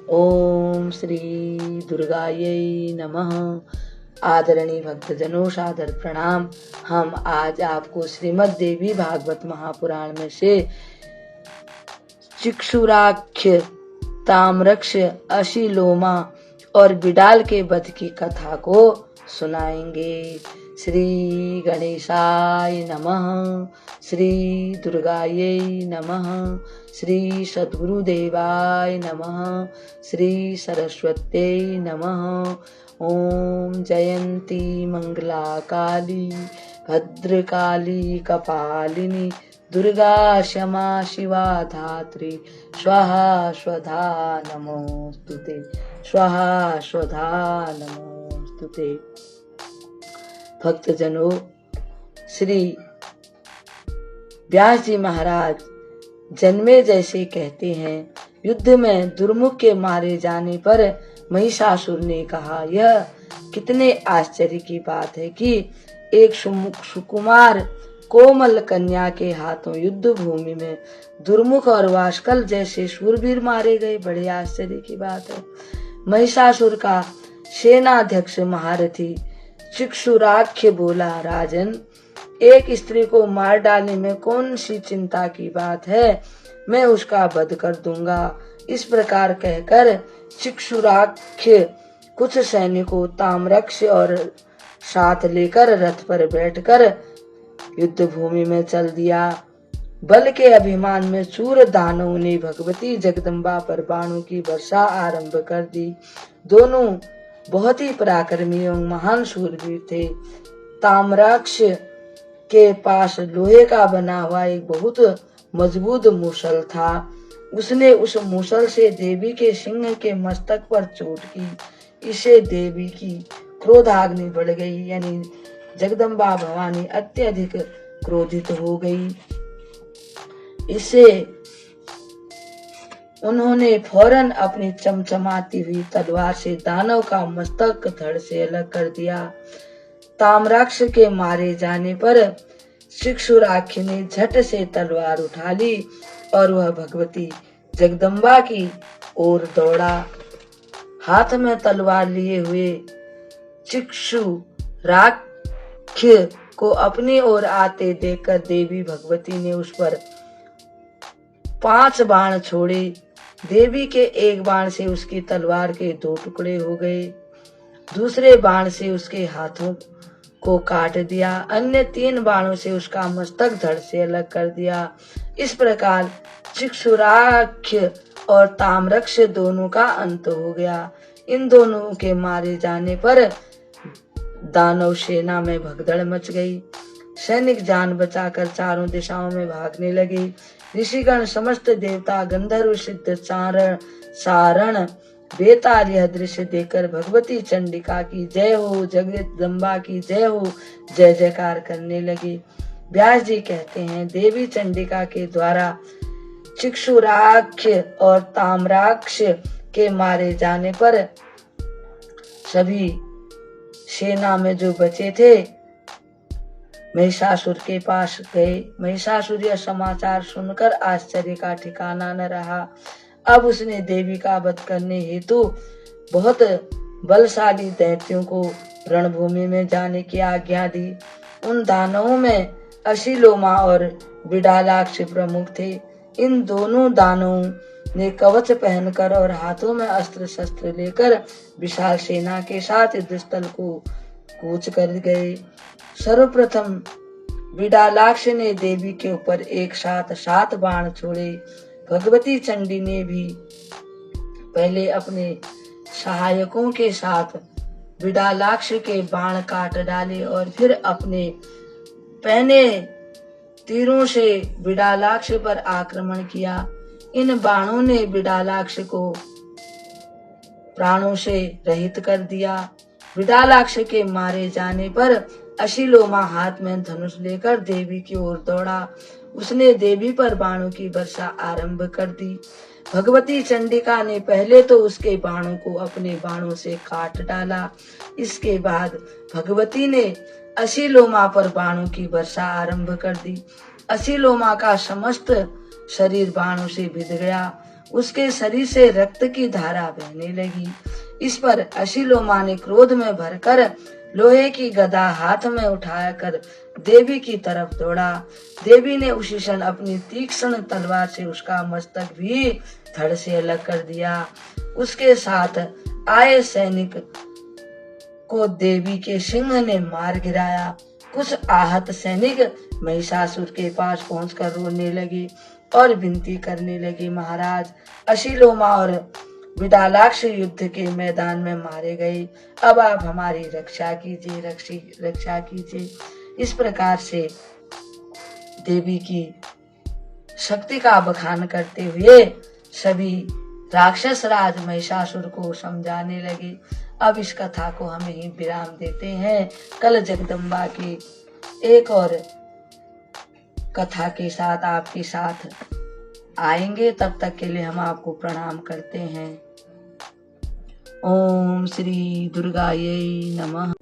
ओम श्री दुर्गायै नमः। आदरणीय भक्तजनों, सादर प्रणाम। हम आज आपको श्रीमद् देवी भागवत महापुराण में से चिक्षुराख्य, ताम्रक्ष, अशीलोमा और बिडाल के वध की कथा को सुनाएंगे। श्री गणेशाय नमः, श्री दुर्गायै नमः, श्री सद्गुरुदेवाय नमः, श्री सरस्वत्यै नमः। ओम जयंती मंगला काली भद्रकाली कपालिनी दुर्गा क्षमा शिवा धात्री स्वाहा स्वधा नमोस्तुते, स्वाहा स्वधा नमोस्तुते। भक्तजनों, श्री व्यास जी महाराज जन्मे जैसे कहते हैं, युद्ध में दुर्मुख के मारे जाने पर महिषासुर ने कहा, यह कितने आश्चर्य की बात है कि एक सुकुमार कोमल कन्या के हाथों युद्ध भूमि में दुर्मुख और वाष्कल जैसे शूरवीर मारे गए। बड़े आश्चर्य की बात है। महिषासुर का सेनाध्यक्ष महारथी चिक्षुराख्य बोला, राजन, एक स्त्री को मार डालने में कौन सी चिंता की बात है, मैं उसका वध कर दूंगा। इस प्रकार कहकर चिक्षुराख्य कुछ सैनिकों, ताम्रक्ष और साथ लेकर रथ पर बैठकर युद्ध भूमि में चल दिया। बल के अभिमान में शूर दानवों ने भगवती जगदम्बा पर बाणों की वर्षा आरंभ कर दी। दोनों बहुत ही पराक्रमी एवं महान शूरवीर थे। ताम्रक्ष के पास लोहे का बना हुआ एक बहुत मजबूत मूसल था। उसने उस मूसल से देवी के सिंह के मस्तक पर चोट की। इससे देवी की क्रोधाग्नि बढ़ गई, यानी जगदम्बा भवानी अत्यधिक क्रोधित हो गई। इससे उन्होंने फौरन अपनी चमचमाती हुई तलवार से दानव का मस्तक धड़ से अलग कर दिया। ताम्रक्ष के मारे जाने पर चिक्षुराख्य ने झट से तलवार उठा ली और वह भगवती जगदम्बा की ओर दौड़ा। हाथ में तलवार लिए हुए चिक्षुराख्य को अपनी ओर आते देखकर देवी भगवती ने उस पर 5 बाण छोड़े। देवी के एक बाण से उसकी तलवार के 2 टुकड़े हो गए, दूसरे बाण से उसके हाथों को काट दिया, अन्य 3 बाणों से उसका मस्तक धड़ से अलग कर दिया। इस प्रकार चिक्षुराख्य और ताम्रक्ष दोनों का अंत हो गया। इन दोनों के मारे जाने पर दानव सेना में भगदड़ मच गई। सैनिक जान बचाकर चारों दिशाओं में भागने लगे। ऋषिगण, समस्त देवता, गंधर्व, सिद्ध, चारण, सारण, बेताल यह दृश्य देखकर भगवती चंडिका की जय हो, जगदम्बा की जय हो, जय जयकार करने लगे। व्यास जी कहते हैं, देवी चंडिका के द्वारा चिक्षुराख्य और ताम्रक्ष के मारे जाने पर सभी सेना में जो बचे थे महिषासुर के पास गए। महिषासुर यह समाचार सुनकर आश्चर्य का ठिकाना न रहा। अब उसने देवी का वध करने हेतु बहुत बलशाली दैत्यों को रणभूमि में जाने की आज्ञा दी। उन दानवों में अशीलोमा और बिडालाक्ष प्रमुख थे। इन दोनों दानवों ने कवच पहनकर और हाथों में अस्त्र शस्त्र लेकर विशाल सेना के साथ युद्धस्थल को कूच कर गए। सर्वप्रथम बिडालाक्ष ने देवी के ऊपर एक साथ 7 बाण छोड़े। भगवती चंडी ने भी पहले अपने सहायकों के साथ बिडालाक्ष के बाण काट डाले और फिर अपने पहने तीरों से बिडालाक्ष पर आक्रमण किया। इन बाणों ने बिडालाक्ष को प्राणों से रहित कर दिया। बिडालाक्ष के मारे जाने पर अशीलोमा हाथ में धनुष लेकर देवी की ओर दौड़ा। उसने देवी पर बाणों की वर्षा आरंभ कर दी। भगवती चंडिका ने पहले तो उसके बाणों को अपने बाणों से काट डाला। इसके बाद भगवती ने अशीलोमा पर बाणों की वर्षा आरंभ कर दी। अशीलोमा का समस्त शरीर बाणों से भिद गया। उसके शरीर से रक्त की धारा बहने लगी। इस पर अशीलोमा ने क्रोध में भरकर लोहे की गदा हाथ में उठाकर देवी की तरफ दौड़ा। देवी ने उसी क्षण अपनी तीक्ष्ण तलवार से उसका मस्तक भी धड़ से अलग कर दिया। उसके साथ आए सैनिक को देवी के सिंह ने मार गिराया। कुछ आहत सैनिक महिषासुर के पास पहुंचकर रोने लगे और विनती करने लगे, महाराज, अशीलोमा और विडालाक्ष युद्ध के मैदान में मारे गए, अब आप हमारी रक्षा कीजिए, रक्षा कीजिए। इस प्रकार से देवी की शक्ति का बखान करते हुए सभी राक्षस राज महिषासुर को समझाने लगे। अब इस कथा को हम यहीं विराम देते हैं। कल जगदम्बा की एक और कथा के साथ आपके साथ आएंगे। तब तक के लिए हम आपको प्रणाम करते हैं। ओम श्री दुर्गायै नमः।